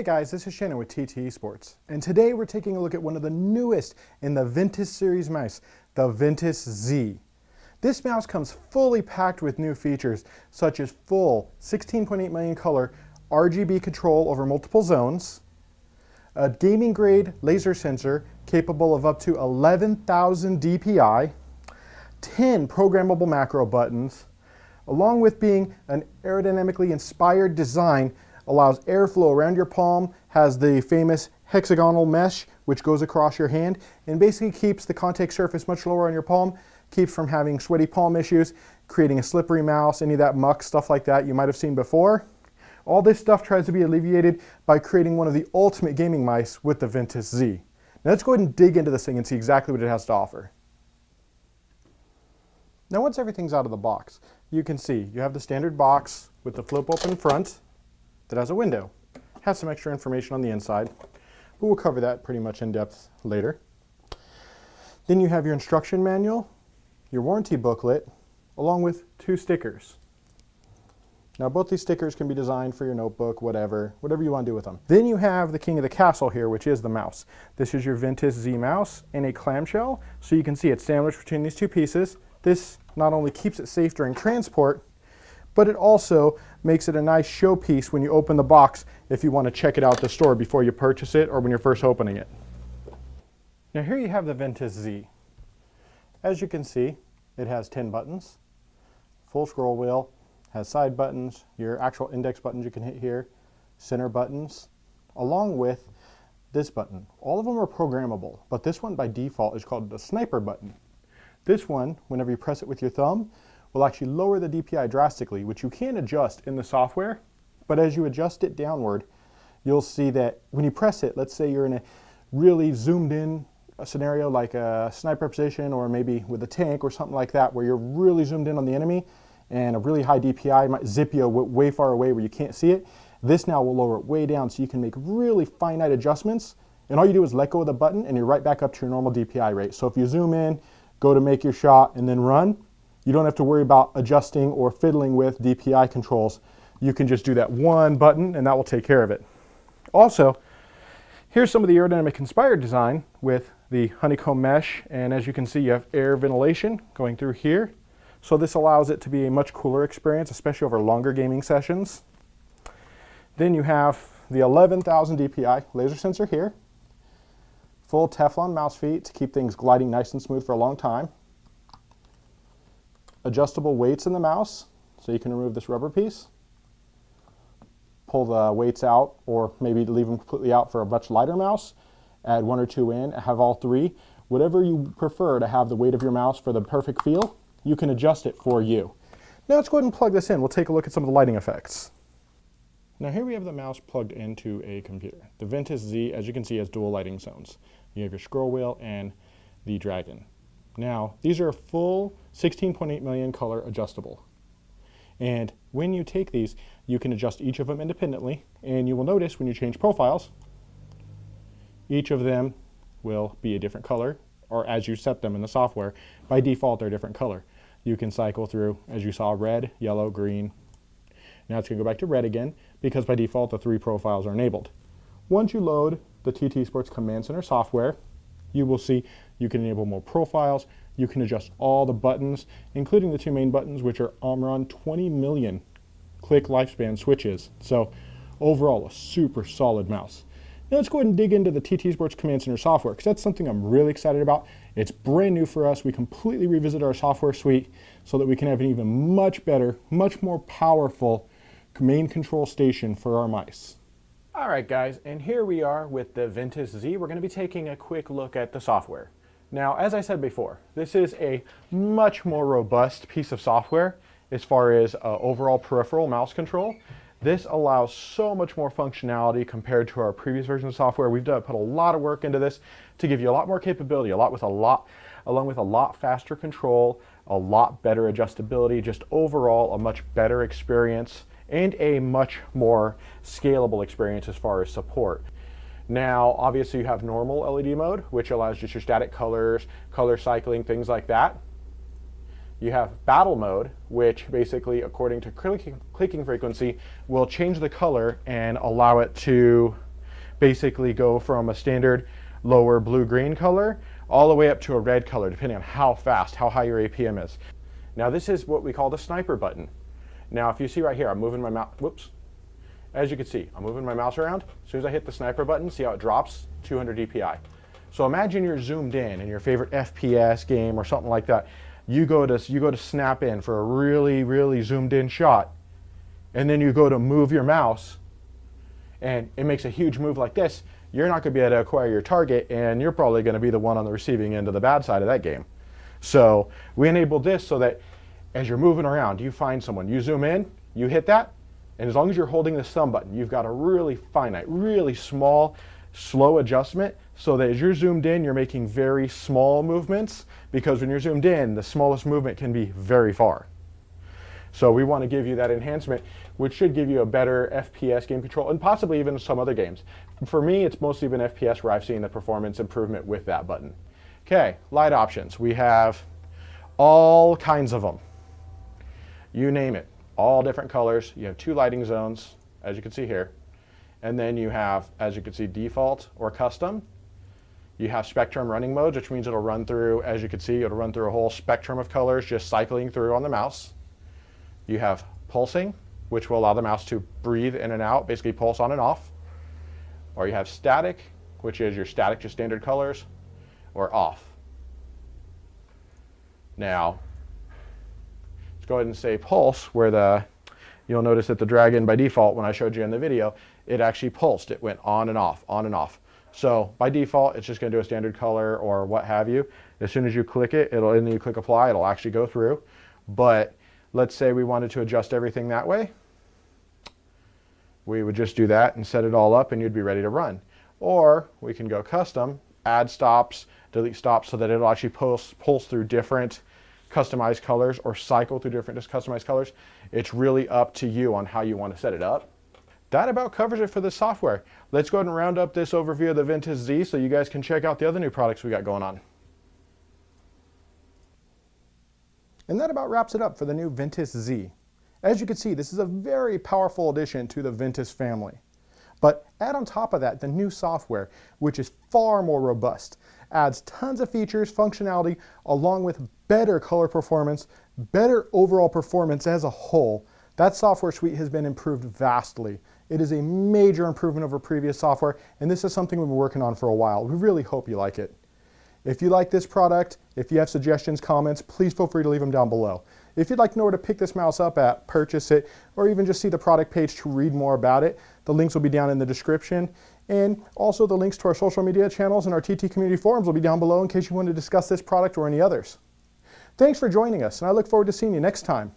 Hey guys, this is Shannon with TteSPORTS, and today we're taking a look at one of the newest in the Ventus series mice, the Ventus Z. This mouse comes fully packed with new features, such as full 16.8 million color RGB control over multiple zones, a gaming grade laser sensor capable of up to 11,000 DPI, 10 programmable macro buttons, along with being an aerodynamically inspired design, allows airflow around your palm, has the famous hexagonal mesh which goes across your hand and basically keeps the contact surface much lower on your palm, keeps from having sweaty palm issues, creating a slippery mouse, any of that muck, stuff like that you might have seen before. All this stuff tries to be alleviated by creating one of the ultimate gaming mice with the Ventus Z. Now let's go ahead and dig into this thing and see exactly what it has to offer. Now once everything's out of the box, you can see you have the standard box with the flip open front that has a window. Has some extra information on the inside, but we'll cover that pretty much in depth later. Then you have your instruction manual, your warranty booklet, along with 2 stickers. Now both these stickers can be designed for your notebook, whatever you want to do with them. Then you have the king of the castle here, which is the mouse. This is your Ventus Z mouse in a clamshell, so you can see it's sandwiched between these 2 pieces. This not only keeps it safe during transport, but it also makes it a nice showpiece when you open the box if you want to check it out at the store before you purchase it or when you're first opening it. Now here you have the Ventus Z. As you can see, it has 10 buttons, full scroll wheel, has side buttons, your actual index buttons you can hit here, center buttons, along with this button. All of them are programmable, but this one by default is called the sniper button. This one, whenever you press it with your thumb, will actually lower the DPI drastically, which you can adjust in the software, but as you adjust it downward, you'll see that when you press it, let's say you're in a really zoomed in scenario like a sniper position or maybe with a tank or something like that, where you're really zoomed in on the enemy and a really high DPI might zip you way far away where you can't see it. This now will lower it way down so you can make really finite adjustments, and all you do is let go of the button and you're right back up to your normal DPI rate. So if you zoom in, go to make your shot and then run, you don't have to worry about adjusting or fiddling with DPI controls. You can just do that one button and that will take care of it. Also, here's some of the aerodynamic inspired design with the honeycomb mesh, and as you can see you have air ventilation going through here. So this allows it to be a much cooler experience, especially over longer gaming sessions. Then you have the 11,000 DPI laser sensor here. Full Teflon mouse feet to keep things gliding nice and smooth for a long time. Adjustable weights in the mouse, so you can remove this rubber piece, pull the weights out, or maybe leave them completely out for a much lighter mouse, add 1 or 2 in, have all 3. Whatever you prefer to have the weight of your mouse for the perfect feel, you can adjust it for you. Now let's go ahead and plug this in. We'll take a look at some of the lighting effects. Now here we have the mouse plugged into a computer. The Ventus Z, as you can see, has dual lighting zones. You have your scroll wheel and the dragon. Now, these are full 16.8 million color adjustable. And when you take these, you can adjust each of them independently, and you will notice when you change profiles, each of them will be a different color, or as you set them in the software, by default they're a different color. You can cycle through, as you saw, red, yellow, green. Now it's going to go back to red again, because by default the 3 profiles are enabled. Once you load the TteSPORTS Command Center software, you will see you can enable more profiles, you can adjust all the buttons, including the 2 main buttons, which are Omron 20 million click lifespan switches. So overall, a super solid mouse. Now let's go ahead and dig into the TteSPORTS Command Center software, because that's something I'm really excited about. It's brand new for us. We completely revisit our software suite so that we can have an even much better, much more powerful main control station for our mice. Alright guys, and here we are with the Ventus Z. We're going to be taking a quick look at the software. Now, as I said before, this is a much more robust piece of software as far as overall peripheral mouse control. This allows so much more functionality compared to our previous version of software. We've put a lot of work into this to give you a lot more capability, along with a lot faster control, a lot better adjustability, just overall a much better experience, and a much more scalable experience as far as support. Now, obviously you have normal LED mode, which allows just your static colors, color cycling, things like that. You have battle mode, which basically, according to clicking frequency, will change the color and allow it to basically go from a standard lower blue-green color all the way up to a red color, depending on how fast, how high your APM is. Now this is what we call the sniper button. Now if you see right here, I'm moving my mouse, whoops. As you can see, I'm moving my mouse around. As soon as I hit the sniper button, see how it drops? 200 DPI. So imagine you're zoomed in your favorite FPS game or something like that. You go to snap in for a really, really zoomed in shot, and then you go to move your mouse, and it makes a huge move like this. You're not going to be able to acquire your target, and you're probably going to be the one on the receiving end of the bad side of that game. So we enabled this so that as you're moving around, you find someone, you zoom in, you hit that, and as long as you're holding the thumb button, you've got a really finite, really small, slow adjustment so that as you're zoomed in, you're making very small movements, because when you're zoomed in, the smallest movement can be very far. So we want to give you that enhancement, which should give you a better FPS game control, and possibly even some other games. For me, it's mostly been FPS where I've seen the performance improvement with that button. Okay, light options. We have all kinds of them. You name it, all different colors. You have 2 lighting zones, as you can see here. And then you have, as you can see, default or custom. You have spectrum running modes, which means it'll run through, as you can see, it'll run through a whole spectrum of colors just cycling through on the mouse. You have pulsing, which will allow the mouse to breathe in and out, basically pulse on and off. Or you have static, which is your static, just standard colors, or off. Now, let's go ahead and say pulse, where you'll notice that the dragon by default, when I showed you in the video, it actually pulsed. It went on and off, on and off. So by default, it's just going to do a standard color or what have you. As soon as you click it, and then you click apply, it'll actually go through. But let's say we wanted to adjust everything that way. We would just do that and set it all up, and you'd be ready to run. Or we can go custom, add stops, delete stops, so that it'll actually pulse through different customized colors or cycle through different customized colors. It's really up to you on how you want to set it up. That about covers it for the software. Let's go ahead and round up this overview of the Ventus Z so you guys can check out the other new products we got going on. And that about wraps it up for the new Ventus Z. As you can see, this is a very powerful addition to the Ventus family. But add on top of that the new software, which is far more robust, adds tons of features, functionality, along with better color performance, better overall performance as a whole. That software suite has been improved vastly. It is a major improvement over previous software, and this is something we've been working on for a while. We really hope you like it. If you like this product, if you have suggestions, comments, please feel free to leave them down below. If you'd like to know where to pick this mouse up at, purchase it, or even just see the product page to read more about it, the links will be down in the description. And also the links to our social media channels and our TT community forums will be down below in case you want to discuss this product or any others. Thanks for joining us, and I look forward to seeing you next time.